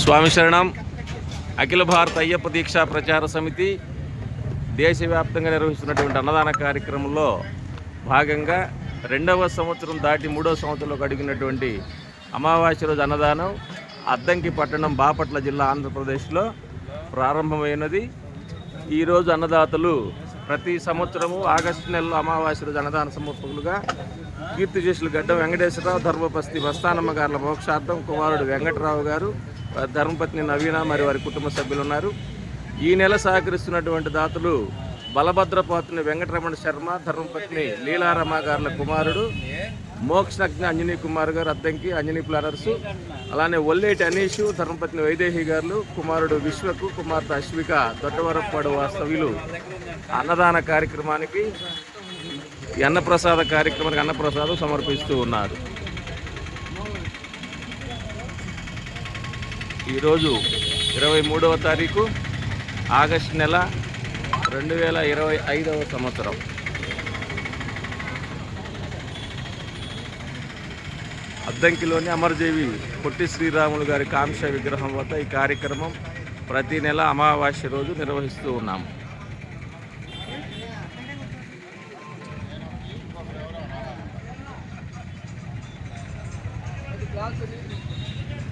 స్వామి శరణం. అఖిల భారత అయ్యప్ప దీక్షా ప్రచార సమితి దేశవ్యాప్తంగా నిర్వహిస్తున్నటువంటి అన్నదాన కార్యక్రమంలో భాగంగా 2వ సంవత్సరం దాటి 3వ సంవత్సరంలోకి అడిగినటువంటి అమావాస్య రోజు అన్నదానం అద్దంకి పట్టణం బాపట్ల జిల్లా ఆంధ్రప్రదేశ్లో ప్రారంభమైనది. ఈరోజు అన్నదాతలు ప్రతి సంవత్సరము ఆగస్టు నెలలో అమావాస్య రోజు అన్నదాన సమర్పకులుగా కీర్తిశేషులు గడ్డం వెంకటేశ్వరరావు, ధర్మపతి మస్తానమ్మ గారుల మోక్షార్థం కుమారుడు వెంకటరావు గారు, ధర్మపత్ని నవీన మరియు వారి కుటుంబ సభ్యులు ఉన్నారు. ఈ నెల సహకరిస్తున్నటువంటి దాతలు బలభద్రపాత్రిని వెంకటరమణ శర్మ, ధర్మపత్ని లీలారమ్మ గారుల కుమారుడు మోక్షజ్ఞ అంజనీ కుమార్ గారు, అద్దంకి అంజనీ ప్లానర్సు, అలానే ఒల్లేటి అనీషు, ధర్మపత్ని వైదేహి గారు, కుమారుడు విశ్వకు, కుమార్తె అశ్విక దొడ్డవరపాడు వాస్తవ్యులు అన్నదాన కార్యక్రమానికి అన్నప్రసాదం సమర్పిస్తూ ఉన్నారు. ఈరోజు 23వ తారీఖు ఆగస్టు నెల 2025వ సంవత్సరం. అద్దంకిలోని అమరజీవి పొట్టి శ్రీరాములు గారి కాంక్ష విగ్రహం వద్ద ఈ కార్యక్రమం ప్రతి నెల అమావాస్య రోజు నిర్వహిస్తూ ఉన్నాము.